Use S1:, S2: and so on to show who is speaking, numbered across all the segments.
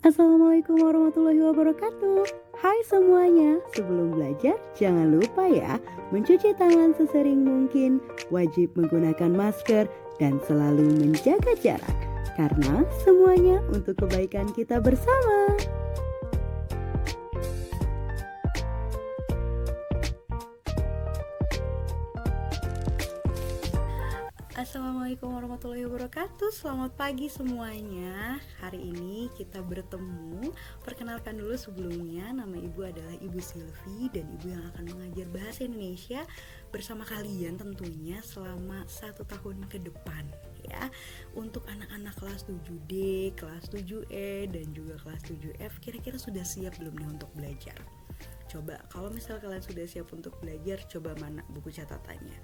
S1: Assalamualaikum warahmatullahi wabarakatuh. Hai semuanya, sebelum belajar jangan lupa ya mencuci tangan sesering mungkin, wajib menggunakan masker, dan selalu menjaga jarak. Karena semuanya untuk kebaikan kita bersama. Assalamualaikum warahmatullahi wabarakatuh. Selamat pagi semuanya. Hari ini kita bertemu. Perkenalkan dulu sebelumnya, nama ibu adalah Ibu Silvi dan ibu yang akan mengajar bahasa Indonesia bersama kalian tentunya selama 1 tahun ke depan ya. Untuk anak-anak kelas 7D, kelas 7E dan juga kelas 7F, kira-kira sudah siap belum nih untuk belajar? Coba kalau misal kalian sudah siap untuk belajar, coba mana buku catatannya.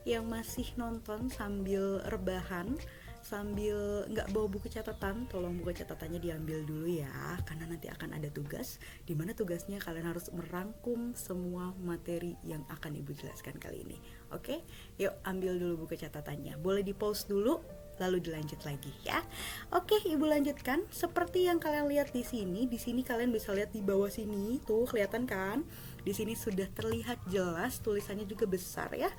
S1: Yang masih nonton sambil rebahan, sambil nggak bawa buku catatan, tolong buku catatannya diambil dulu ya, karena nanti akan ada tugas, dimana tugasnya kalian harus merangkum semua materi yang akan ibu jelaskan kali ini. Oke, yuk ambil dulu buku catatannya. Boleh di pause dulu, lalu dilanjut lagi ya. Oke, ibu lanjutkan. Seperti yang kalian lihat di sini kalian bisa lihat di bawah sini, tuh kelihatan kan? Di sini sudah terlihat jelas, tulisannya juga besar ya.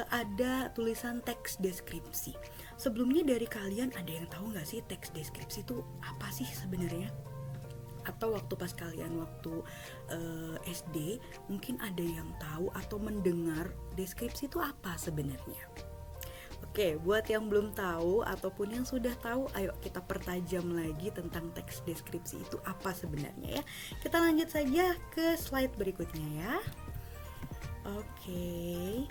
S1: Ada tulisan teks deskripsi. Sebelumnya dari kalian ada yang tahu nggak sih teks deskripsi itu apa sih sebenarnya? Atau waktu pas kalian waktu SD mungkin ada yang tahu atau mendengar deskripsi itu apa sebenarnya? Oke, buat yang belum tahu ataupun yang sudah tahu, ayo kita pertajam lagi tentang teks deskripsi itu apa sebenarnya ya. Kita lanjut saja ke slide berikutnya ya. Oke.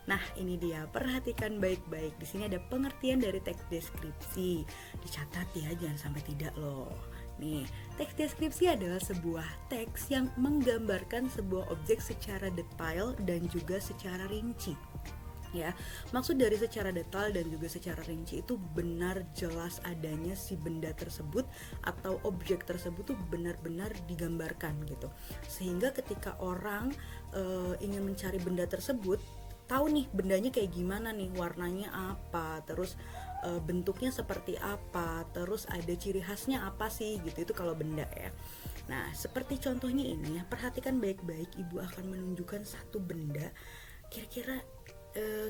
S1: Nah, ini dia. Perhatikan baik-baik. Di sini ada pengertian dari teks deskripsi. Dicatat ya, jangan sampai tidak loh. Nih, teks deskripsi adalah sebuah teks yang menggambarkan sebuah objek secara detail dan juga secara rinci. Ya, maksud dari secara detail dan juga secara rinci itu benar jelas adanya si benda tersebut atau objek tersebut tuh benar-benar digambarkan gitu. Sehingga ketika orang ingin mencari benda tersebut, tahu nih bendanya kayak gimana nih, warnanya apa, terus bentuknya seperti apa, terus ada ciri khasnya apa sih gitu. Itu kalau benda ya. Nah, seperti contohnya ini ya, perhatikan baik-baik, ibu akan menunjukkan satu benda. Kira-kira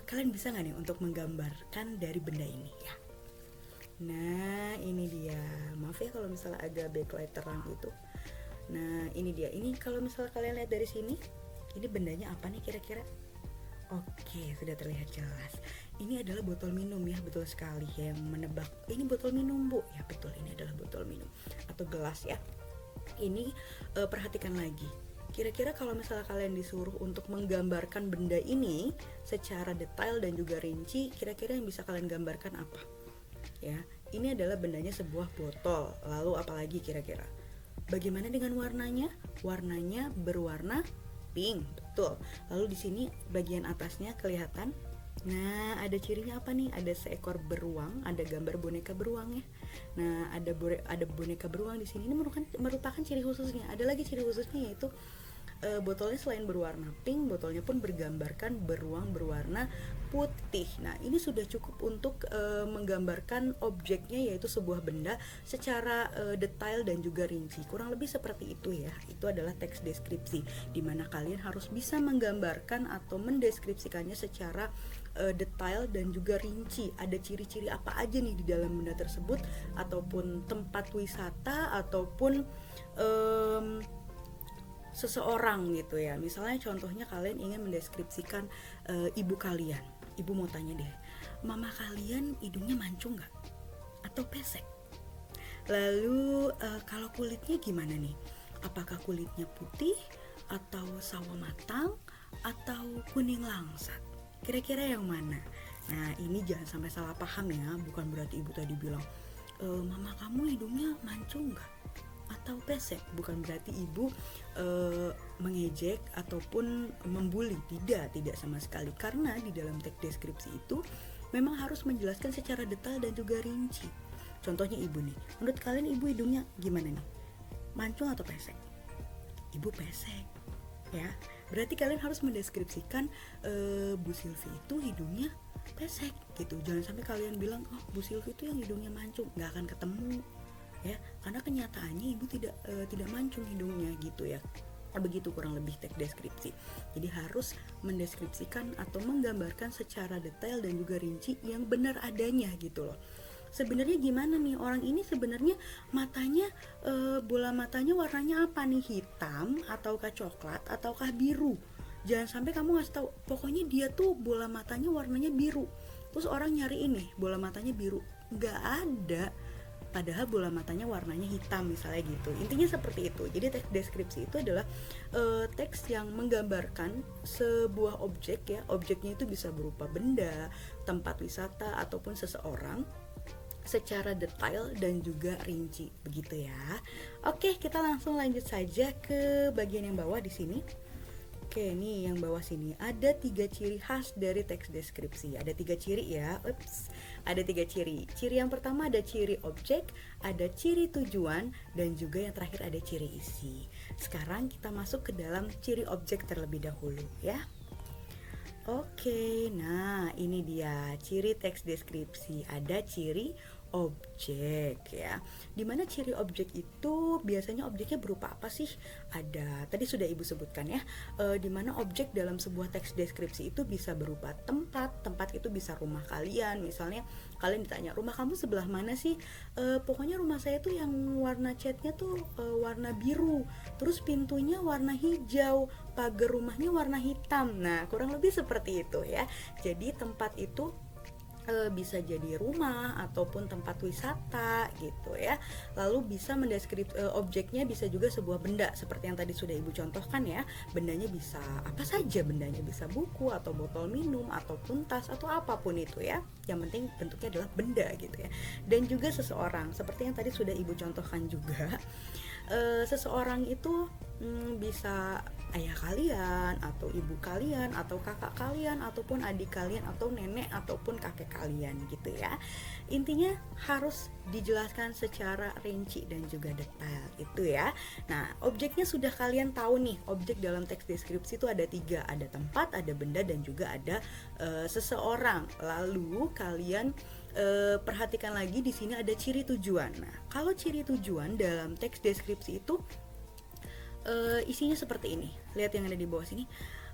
S1: kalian bisa nggak nih untuk menggambarkan dari benda ini ya? Nah, ini dia. Maaf ya kalau misalnya agak backlight terang gitu. Nah, ini dia. Ini kalau misalnya kalian lihat dari sini, ini bendanya apa nih kira-kira? Oke, sudah terlihat jelas. Ini adalah botol minum ya, betul sekali. Yang menebak, ini botol minum bu. Ya betul, ini adalah botol minum atau gelas ya. Ini perhatikan lagi. Kira-kira kalau misalnya kalian disuruh untuk menggambarkan benda ini secara detail dan juga rinci, kira-kira yang bisa kalian gambarkan apa? Ya, ini adalah bendanya sebuah botol. Lalu apalagi kira-kira? Bagaimana dengan warnanya? Warnanya berwarna pink, betul. Lalu di sini bagian atasnya kelihatan. Nah, ada cirinya apa nih? Ada seekor beruang, ada gambar boneka beruang ya. Nah, ada boneka beruang di sini. Ini merupakan ciri khususnya. Ada lagi ciri khususnya yaitu botolnya selain berwarna pink, botolnya pun bergambarkan beruang berwarna putih. Nah, ini sudah cukup untuk menggambarkan objeknya, yaitu sebuah benda secara detail dan juga rinci. Kurang lebih seperti itu ya. Itu adalah teks deskripsi, di mana kalian harus bisa menggambarkan atau mendeskripsikannya secara detail dan juga rinci. Ada ciri-ciri apa aja nih di dalam benda tersebut, ataupun tempat wisata, ataupun seseorang gitu ya. Misalnya contohnya kalian ingin mendeskripsikan ibu kalian. Ibu mau tanya deh, mama kalian hidungnya mancung gak? Atau pesek? Lalu kalau kulitnya gimana nih? Apakah kulitnya putih, atau sawo matang, atau kuning langsat? Kira-kira yang mana? Nah, ini jangan sampai salah paham ya. Bukan berarti ibu tadi bilang, mama kamu hidungnya mancung gak? Atau pesek, bukan berarti ibu mengejek ataupun membuli. Tidak sama sekali, karena di dalam teks deskripsi itu memang harus menjelaskan secara detail dan juga rinci. Contohnya ibu nih, menurut kalian ibu hidungnya gimana nih? Mancung atau pesek? Ibu pesek ya. Berarti kalian harus mendeskripsikan Bu Silvi itu hidungnya pesek gitu. Jangan sampai kalian bilang, oh Bu Silvi itu yang hidungnya mancung. Gak akan ketemu ya, karena kenyataannya ibu tidak mancung hidungnya gitu ya. Begitu kurang lebih teks deskripsi. Jadi harus mendeskripsikan atau menggambarkan secara detail dan juga rinci yang benar adanya gitu loh. Sebenarnya gimana nih orang ini, sebenarnya matanya bola matanya warnanya apa nih, hitam ataukah coklat ataukah biru. Jangan sampai kamu ngasih tahu pokoknya dia tuh bola matanya warnanya biru, terus orang nyari ini bola matanya biru, nggak ada, padahal bola matanya warnanya hitam misalnya gitu. Intinya seperti itu. Jadi teks deskripsi itu adalah teks yang menggambarkan sebuah objek ya. Objeknya itu bisa berupa benda, tempat wisata ataupun seseorang secara detail dan juga rinci begitu ya. Oke, kita langsung lanjut saja ke bagian yang bawah di sini. Oke, nih yang bawah sini ada 3 ciri khas dari teks deskripsi. Ada 3 ciri ya. Ada 3 ciri. Ciri yang pertama ada ciri objek, ada ciri tujuan, dan juga yang terakhir ada ciri isi. Sekarang kita masuk ke dalam ciri objek terlebih dahulu ya. Oke, nah ini dia ciri teks deskripsi. Ada ciri objek ya. Dimana ciri objek itu biasanya objeknya berupa apa sih? Ada, tadi sudah ibu sebutkan ya, dimana objek dalam sebuah teks deskripsi itu bisa berupa tempat. Tempat itu bisa rumah kalian. Misalnya kalian ditanya, rumah kamu sebelah mana sih? Pokoknya rumah saya tuh yang warna catnya tuh warna biru, terus pintunya warna hijau, pagar rumahnya warna hitam. Nah kurang lebih seperti itu ya. Jadi tempat itu bisa jadi rumah ataupun tempat wisata gitu ya. Lalu bisa objeknya bisa juga sebuah benda seperti yang tadi sudah ibu contohkan ya. Bendanya bisa apa saja, bendanya bisa buku atau botol minum ataupun tas atau apapun itu ya. Yang penting bentuknya adalah benda gitu ya. Dan juga seseorang seperti yang tadi sudah ibu contohkan juga. Seseorang itu bisa ayah kalian atau ibu kalian atau kakak kalian ataupun adik kalian atau nenek ataupun kakek kalian gitu ya. Intinya harus dijelaskan secara rinci dan juga detail itu ya. Nah objeknya sudah kalian tahu nih. Objek dalam teks deskripsi itu ada 3, ada tempat, ada benda, dan juga ada seseorang. Lalu kalian perhatikan lagi di sini ada ciri tujuan. Nah kalau ciri tujuan dalam teks deskripsi itu isinya seperti ini. Lihat yang ada di bawah sini.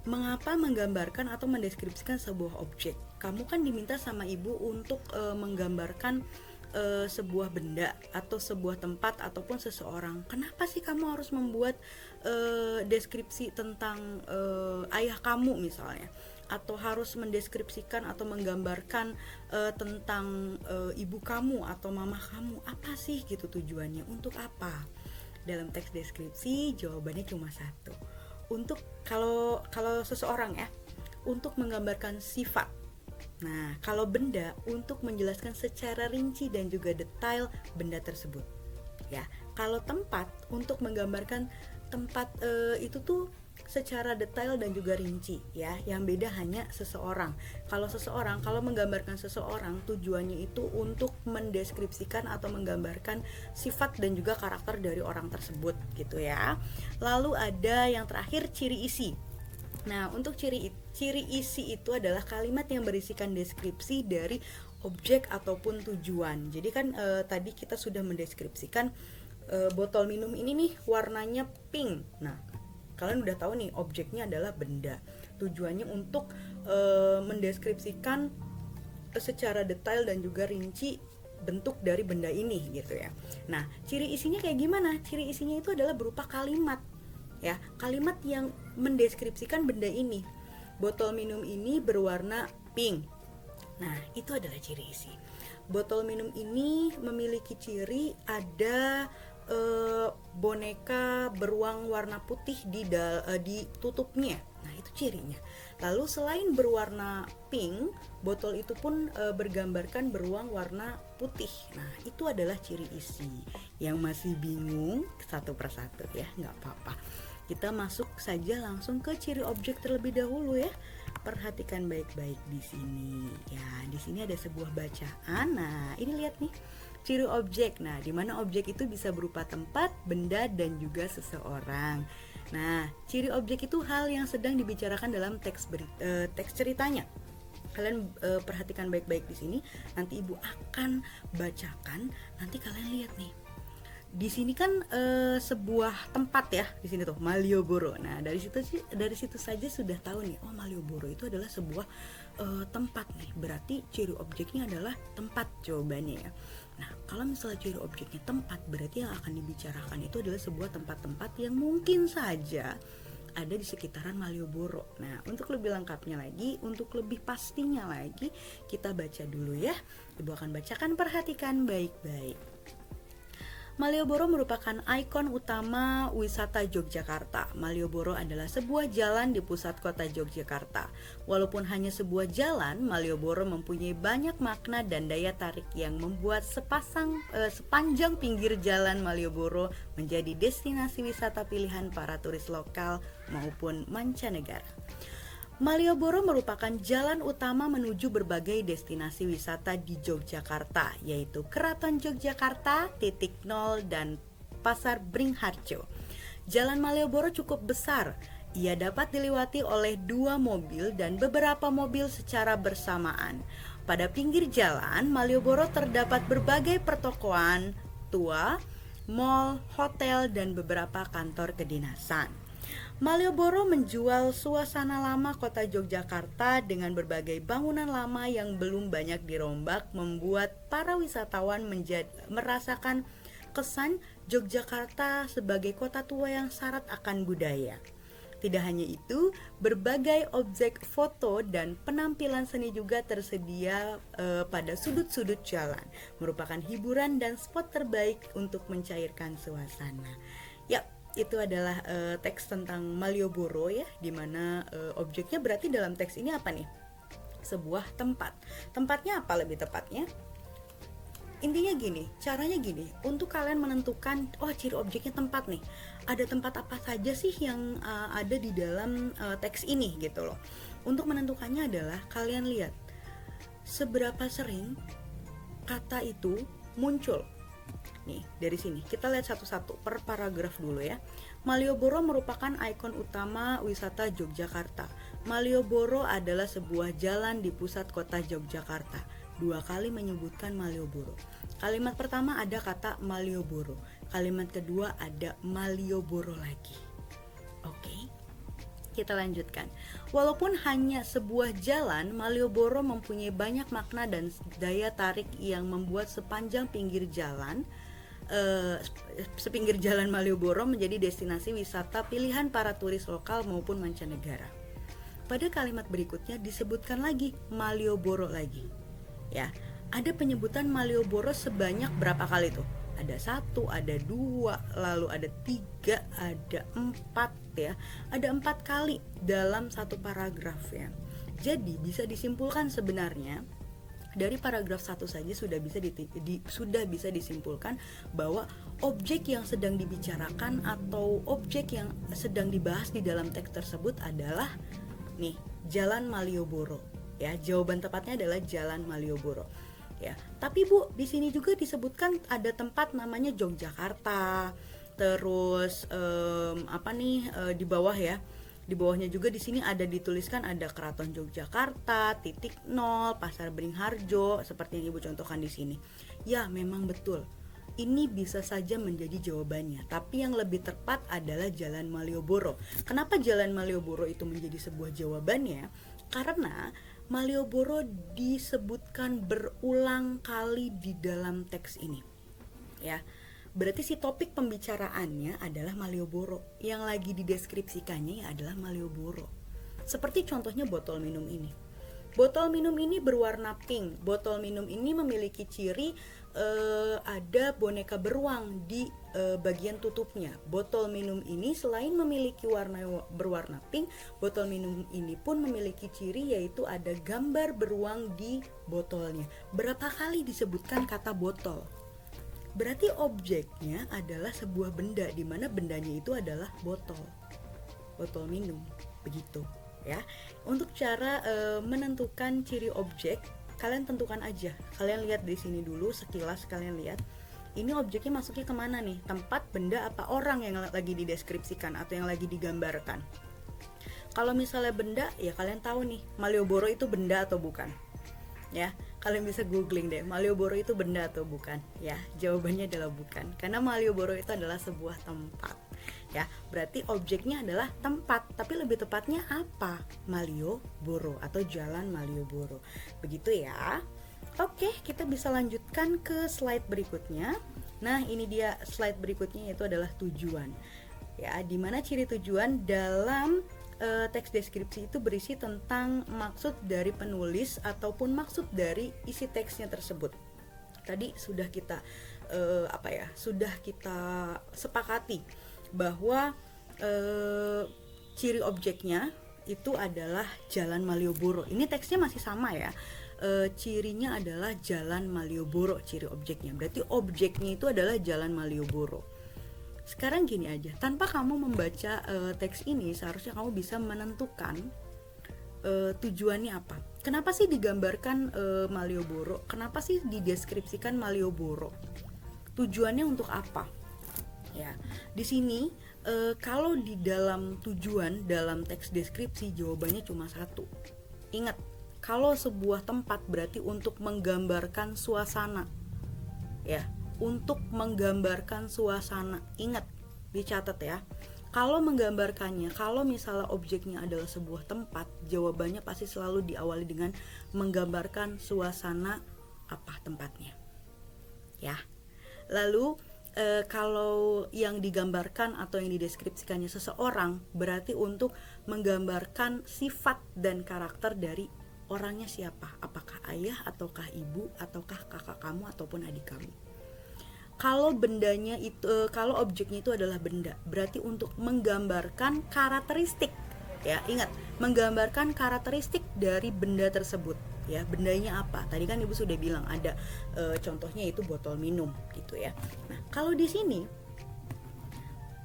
S1: Mengapa menggambarkan atau mendeskripsikan sebuah objek? Kamu kan diminta sama ibu untuk menggambarkan sebuah benda atau sebuah tempat ataupun seseorang. Kenapa sih kamu harus membuat deskripsi tentang ayah kamu misalnya? Atau harus mendeskripsikan atau menggambarkan tentang ibu kamu atau mama kamu? Apa sih gitu tujuannya? Untuk apa? Dalam teks deskripsi jawabannya cuma satu. Untuk kalau seseorang ya, untuk menggambarkan sifat. Nah, kalau benda untuk menjelaskan secara rinci dan juga detail benda tersebut. Ya, kalau tempat untuk menggambarkan tempat itu tuh secara detail dan juga rinci ya. Yang beda hanya seseorang. Kalau menggambarkan seseorang tujuannya itu untuk mendeskripsikan atau menggambarkan sifat dan juga karakter dari orang tersebut gitu ya. Lalu ada yang terakhir ciri isi. Nah, untuk ciri isi itu adalah kalimat yang berisikan deskripsi dari objek ataupun tujuan. Jadi kan tadi kita sudah mendeskripsikan botol minum ini nih warnanya pink. Nah, kalian udah tahu nih objeknya adalah benda. Tujuannya untuk mendeskripsikan secara detail dan juga rinci bentuk dari benda ini gitu ya. Nah, ciri isinya kayak gimana? Ciri isinya itu adalah berupa kalimat ya, kalimat yang mendeskripsikan benda ini. Botol minum ini berwarna pink. Nah, itu adalah ciri isi. Botol minum ini memiliki ciri ada boneka beruang warna putih di tutupnya. Nah, itu cirinya. Lalu selain berwarna pink, botol itu pun bergambarkan beruang warna putih. Nah, itu adalah ciri isi. Yang masih bingung satu persatu ya, nggak apa-apa. Kita masuk saja langsung ke ciri objek terlebih dahulu ya. Perhatikan baik-baik di sini. Ya, di sini ada sebuah bacaan. Nah, ini lihat nih. Ciri objek. Nah, di mana objek itu bisa berupa tempat, benda, dan juga seseorang. Nah, ciri objek itu hal yang sedang dibicarakan dalam teks ceritanya. Kalian perhatikan baik-baik di sini. Nanti ibu akan bacakan. Nanti kalian lihat nih. di sini kan sebuah tempat ya, di sini tuh Malioboro. Nah, dari situ saja sudah tahu nih, oh Malioboro itu adalah sebuah tempat nih. Berarti ciri objeknya adalah tempat jawabannya ya. Nah, kalau misalnya ciri objeknya tempat, berarti yang akan dibicarakan itu adalah sebuah tempat-tempat yang mungkin saja ada di sekitaran Malioboro. Nah, untuk lebih lengkapnya lagi, untuk lebih pastinya lagi, kita baca dulu ya. Ibu akan bacakan, perhatikan baik-baik. Malioboro merupakan ikon utama wisata Yogyakarta. Malioboro adalah sebuah jalan di pusat kota Yogyakarta. Walaupun hanya sebuah jalan, Malioboro mempunyai banyak makna dan daya tarik yang membuat sepanjang pinggir jalan Malioboro menjadi destinasi wisata pilihan para turis lokal maupun mancanegara. Malioboro merupakan jalan utama menuju berbagai destinasi wisata di Yogyakarta, yaitu Keraton Yogyakarta, Titik Nol, dan Pasar Bringharjo. Jalan Malioboro cukup besar. Ia dapat dilewati oleh 2 mobil dan beberapa mobil secara bersamaan. Pada pinggir jalan Malioboro terdapat berbagai pertokoan tua, mal, hotel, dan beberapa kantor kedinasan. Malioboro menjual suasana lama kota Yogyakarta dengan berbagai bangunan lama yang belum banyak dirombak, membuat para wisatawan merasakan kesan Yogyakarta sebagai kota tua yang syarat akan budaya. Tidak hanya itu, berbagai objek foto dan penampilan seni juga tersedia pada sudut-sudut jalan, merupakan hiburan dan spot terbaik untuk mencairkan suasana. Yap, itu adalah teks tentang Malioboro ya, dimana objeknya berarti dalam teks ini apa nih? Sebuah tempat. Tempatnya apa lebih tepatnya? Intinya gini, caranya gini, untuk kalian menentukan, oh ciri objeknya tempat nih, ada tempat apa saja sih yang ada di dalam teks ini gitu loh. Untuk menentukannya adalah kalian lihat seberapa sering kata itu muncul. Nih, dari sini kita lihat satu-satu per paragraf dulu ya. Malioboro merupakan ikon utama wisata Yogyakarta. Malioboro adalah sebuah jalan di pusat kota Yogyakarta. 2 kali menyebutkan Malioboro. Kalimat pertama ada kata Malioboro. Kalimat kedua ada Malioboro lagi. Oke. Kita lanjutkan. Walaupun hanya sebuah jalan, Malioboro mempunyai banyak makna dan daya tarik yang membuat sepinggir jalan Malioboro menjadi destinasi wisata pilihan para turis lokal maupun mancanegara. Pada kalimat berikutnya disebutkan lagi Malioboro lagi. Ya, ada penyebutan Malioboro sebanyak berapa kali tuh? Ada 1, ada 2, lalu ada 3, ada 4 ya. Ada 4 kali dalam satu paragraf ya. Jadi bisa disimpulkan sebenarnya dari paragraf 1 saja sudah bisa disimpulkan bahwa objek yang sedang dibicarakan atau objek yang sedang dibahas di dalam teks tersebut adalah nih, Jalan Malioboro. Ya, jawaban tepatnya adalah Jalan Malioboro. Ya, tapi Bu, di sini juga disebutkan ada tempat namanya Yogyakarta. Terus di bawah ya. Di bawahnya juga di sini ada dituliskan ada Keraton Yogyakarta, Titik Nol, Pasar Bringharjo, seperti yang Ibu contohkan di sini. Ya, memang betul. Ini bisa saja menjadi jawabannya, tapi yang lebih tepat adalah Jalan Malioboro. Kenapa Jalan Malioboro itu menjadi sebuah jawabannya? Karena Malioboro disebutkan berulang kali di dalam teks ini. Ya. Berarti si topik pembicaraannya adalah Malioboro, yang lagi dideskripsikannya adalah Malioboro. Seperti contohnya botol minum ini. Botol minum ini berwarna pink. Botol minum ini memiliki ciri ada boneka beruang di bagian tutupnya. Botol minum ini selain memiliki warna berwarna pink, botol minum ini pun memiliki ciri yaitu ada gambar beruang di botolnya. Berapa kali disebutkan kata botol? Berarti objeknya adalah sebuah benda, di mana bendanya itu adalah botol minum, begitu ya. Untuk cara menentukan ciri objek, kalian tentukan aja. Kalian lihat di sini dulu sekilas, kalian lihat ini objeknya masuknya kemana nih? Tempat, benda, apa orang yang lagi dideskripsikan atau yang lagi digambarkan? Kalau misalnya benda, ya kalian tahu nih Malioboro itu benda atau bukan? Ya, Kalian bisa googling deh, Malioboro itu benda atau bukan? Ya, jawabannya adalah bukan. Karena Malioboro itu adalah sebuah tempat. Ya, berarti objeknya adalah tempat, tapi lebih tepatnya apa? Malioboro atau Jalan Malioboro. Begitu ya. Oke, kita bisa lanjutkan ke slide berikutnya. Nah, ini dia slide berikutnya, yaitu adalah tujuan. Ya, dimana ciri tujuan dalam teks deskripsi itu berisi tentang maksud dari penulis ataupun maksud dari isi teksnya tersebut. Tadi sudah kita sudah kita sepakati bahwa ciri objeknya itu adalah Jalan Malioboro. Ini teksnya masih sama ya. Cirinya adalah Jalan Malioboro, ciri objeknya. Berarti objeknya itu adalah Jalan Malioboro. Sekarang gini aja, tanpa kamu membaca teks ini, seharusnya kamu bisa menentukan tujuannya apa. Kenapa sih digambarkan Malioboro? Kenapa sih dideskripsikan Malioboro? Tujuannya untuk apa? Ya, di sini kalau di dalam tujuan dalam teks deskripsi jawabannya cuma satu. Ingat, kalau sebuah tempat berarti untuk menggambarkan suasana. Ya, untuk menggambarkan suasana. Ingat, dicatat ya. Kalau menggambarkannya, kalau misalnya objeknya adalah sebuah tempat, jawabannya pasti selalu diawali dengan menggambarkan suasana apa tempatnya. Ya. Lalu kalau yang digambarkan atau yang dideskripsikannya seseorang, berarti untuk menggambarkan sifat dan karakter dari orangnya siapa. Apakah ayah ataukah ibu ataukah kakak kamu ataupun adik kamu. Kalau bendanya itu, kalau objeknya itu adalah benda, berarti untuk menggambarkan karakteristik. Ya, ingat, menggambarkan karakteristik dari benda tersebut. Ya, bendanya apa? Tadi kan Ibu sudah bilang ada contohnya itu botol minum gitu ya. Nah, kalau di sini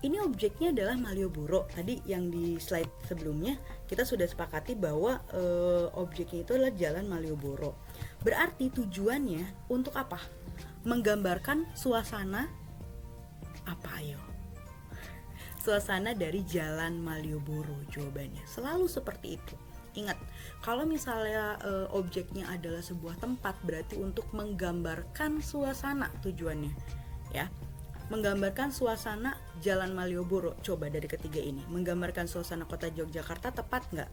S1: ini objeknya adalah Malioboro. Tadi yang di slide sebelumnya kita sudah sepakati bahwa objeknya itu adalah Jalan Malioboro. Berarti tujuannya untuk apa? Menggambarkan suasana apa ayo? Suasana dari Jalan Malioboro jawabannya. Selalu seperti itu. Ingat, kalau misalnya objeknya adalah sebuah tempat berarti untuk menggambarkan suasana tujuannya. Ya. Menggambarkan suasana Jalan Malioboro. Coba dari ketiga ini, menggambarkan suasana kota Yogyakarta tepat nggak?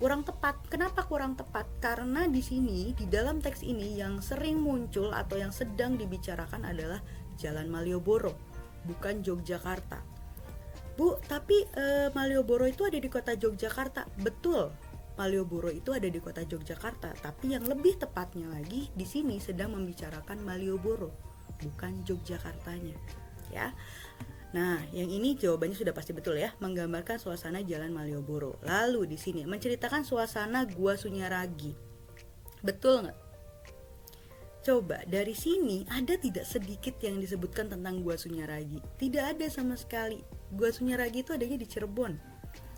S1: Kurang tepat. Kenapa kurang tepat? Karena di sini, di dalam teks ini yang sering muncul atau yang sedang dibicarakan adalah Jalan Malioboro, bukan Yogyakarta. Bu, tapi Malioboro itu ada di kota Yogyakarta. Betul, Malioboro itu ada di kota Yogyakarta, tapi yang lebih tepatnya lagi di sini sedang membicarakan Malioboro, bukan Yogyakartanya, ya. Nah, yang ini jawabannya sudah pasti betul ya, menggambarkan suasana Jalan Malioboro. Lalu di sini menceritakan suasana Gua Sunyaragi. Betul nggak? Coba dari sini ada tidak sedikit yang disebutkan tentang Gua Sunyaragi? Tidak ada sama sekali. Gua Sunyaragi itu adanya di Cirebon.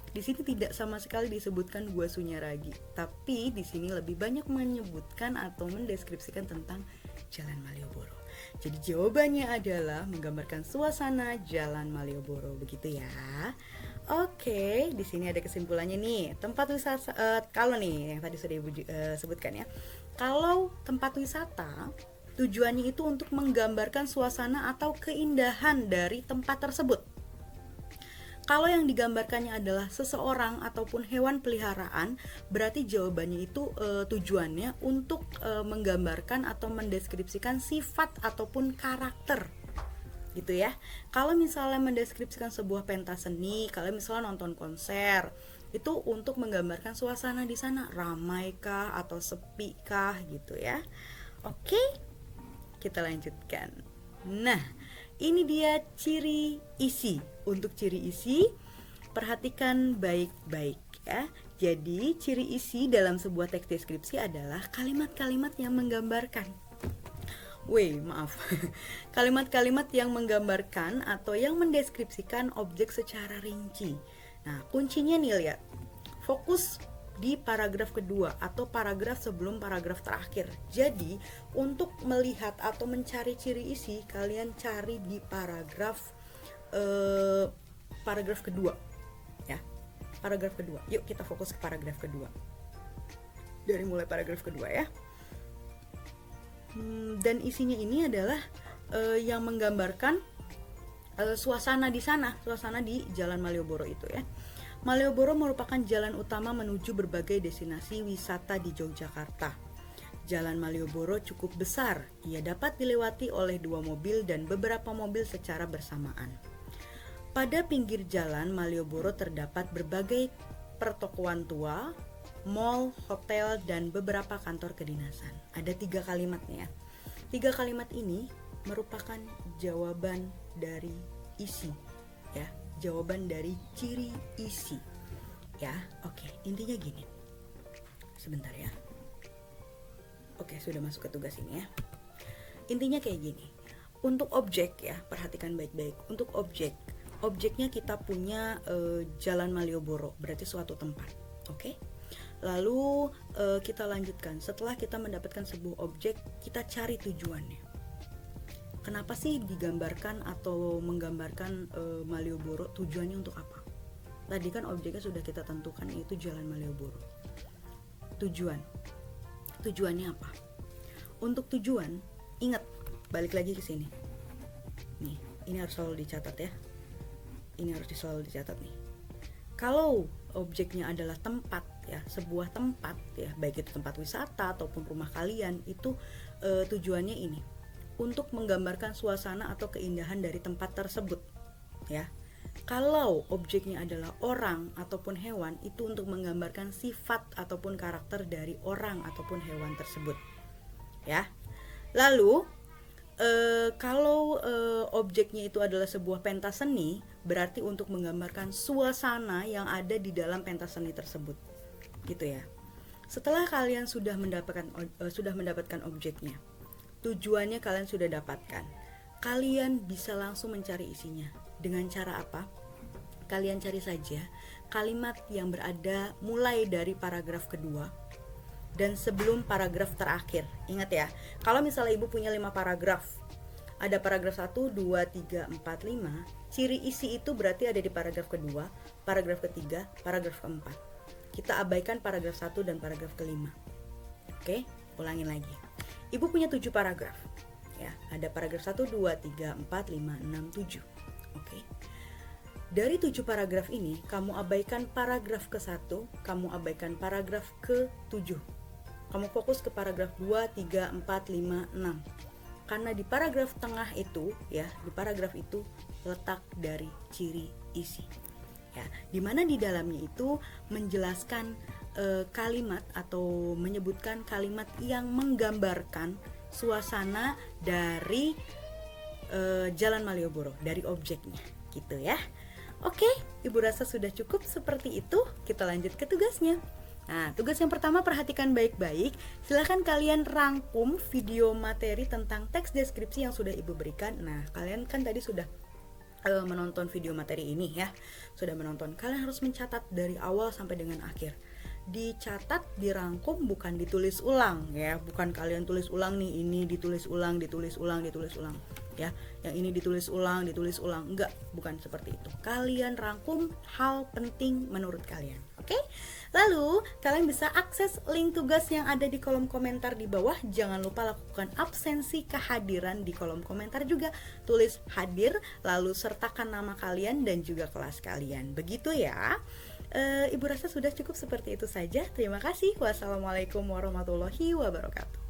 S1: Di sini tidak sama sekali disebutkan Gua Sunyaragi, tapi di sini lebih banyak menyebutkan atau mendeskripsikan tentang Jalan Malioboro. Jadi jawabannya adalah menggambarkan suasana Jalan Malioboro, begitu ya. Oke, di sini ada kesimpulannya nih. Tempat wisata kalau nih yang tadi sudah Ibu sebutkan ya. Kalau tempat wisata tujuannya itu untuk menggambarkan suasana atau keindahan dari tempat tersebut. Kalau yang digambarkannya adalah seseorang ataupun hewan peliharaan, berarti jawabannya itu tujuannya untuk menggambarkan atau mendeskripsikan sifat ataupun karakter, gitu ya. Kalau misalnya mendeskripsikan sebuah pentas seni, kalau misalnya nonton konser, itu untuk menggambarkan suasana di sana, ramai kah atau sepi kah, gitu ya. Oke, kita lanjutkan. Nah, ini dia ciri isi. Untuk ciri isi, perhatikan baik-baik ya. Jadi, ciri isi dalam sebuah teks deskripsi adalah kalimat-kalimat yang menggambarkan. Maaf. Kalimat-kalimat yang menggambarkan atau yang mendeskripsikan objek secara rinci. Nah, kuncinya nih lihat. Fokus di paragraf kedua atau paragraf sebelum paragraf terakhir. Jadi, untuk melihat atau mencari ciri isi, kalian cari di paragraf kedua ya. Paragraf kedua. Yuk kita fokus ke paragraf kedua. Dari mulai paragraf kedua ya. Dan isinya ini adalah yang menggambarkan suasana di sana, suasana di Jalan Malioboro itu ya. Malioboro merupakan jalan utama menuju berbagai destinasi wisata di Yogyakarta. Jalan Malioboro cukup besar, ia dapat dilewati oleh 2 mobil dan beberapa mobil secara bersamaan. Pada pinggir jalan Malioboro terdapat berbagai pertokoan tua, mall, hotel, dan beberapa kantor kedinasan. Ada 3 kalimat nih ya. 3 kalimat ini merupakan jawaban dari isi ya, jawaban dari ciri isi ya. Oke, intinya gini. Sebentar ya. Oke, sudah masuk ke tugas ini ya. Intinya kayak gini. Untuk objek ya, perhatikan baik-baik. Untuk objeknya kita punya Jalan Malioboro, berarti suatu tempat. Oke. Lalu kita lanjutkan. Setelah kita mendapatkan sebuah objek, kita cari tujuannya. Kenapa sih digambarkan atau menggambarkan Malioboro? Tujuannya untuk apa? Tadi kan objeknya sudah kita tentukan, yaitu Jalan Malioboro. Tujuannya apa? Untuk tujuan, ingat, balik lagi ke sini. Nih, ini harus selalu dicatat ya. Ini harus selalu dicatat nih. Kalau objeknya adalah tempat ya, sebuah tempat ya, baik itu tempat wisata ataupun rumah kalian, itu tujuannya ini untuk menggambarkan suasana atau keindahan dari tempat tersebut ya. Kalau objeknya adalah orang ataupun hewan, itu untuk menggambarkan sifat ataupun karakter dari orang ataupun hewan tersebut ya. Lalu kalau objeknya itu adalah sebuah pentas seni, berarti untuk menggambarkan suasana yang ada di dalam pentas seni tersebut, gitu ya. Setelah kalian sudah mendapatkan objeknya, tujuannya kalian sudah dapatkan, kalian bisa langsung mencari isinya. Dengan cara apa? Kalian cari saja kalimat yang berada mulai dari paragraf kedua dan sebelum paragraf terakhir. Ingat ya, kalau misalnya ibu punya 5 paragraf, ada paragraf 1, 2, 3, 4, 5, ciri isi itu berarti ada di paragraf kedua, paragraf ketiga, paragraf keempat. Kita abaikan paragraf 1 dan paragraf kelima. Oke, ulangin lagi. Ibu punya 7 paragraf ya, ada paragraf 1, 2, 3, 4, 5, 6, 7. Oke. Dari 7 paragraf ini, kamu abaikan paragraf ke-1, kamu abaikan paragraf ke-7. Kamu fokus ke paragraf 2, 3, 4, 5, 6. Karena di paragraf tengah itu ya, di paragraf itu letak dari ciri isi. Ya, di mana di dalamnya itu menjelaskan kalimat atau menyebutkan kalimat yang menggambarkan suasana dari Jalan Malioboro, dari objeknya gitu ya. Oke, ibu rasa sudah cukup seperti itu. Kita lanjut ke tugasnya. Nah, tugas yang pertama, perhatikan baik-baik. Silahkan kalian rangkum video materi tentang teks deskripsi yang sudah ibu berikan. Nah, kalian kan tadi sudah menonton video materi ini ya. Sudah menonton. Kalian harus mencatat dari awal sampai dengan akhir. Dicatat, dirangkum, bukan ditulis ulang ya. Bukan kalian tulis ulang nih, ini ditulis ulang ya. Yang ini ditulis ulang. Enggak, bukan seperti itu. Kalian rangkum hal penting menurut kalian. Oke? Lalu kalian bisa akses link tugas yang ada di kolom komentar di bawah. Jangan lupa lakukan absensi kehadiran di kolom komentar juga. Tulis hadir, lalu sertakan nama kalian dan juga kelas kalian. Begitu ya. Ibu rasa sudah cukup seperti itu saja. Terima kasih. Wassalamualaikum warahmatullahi wabarakatuh.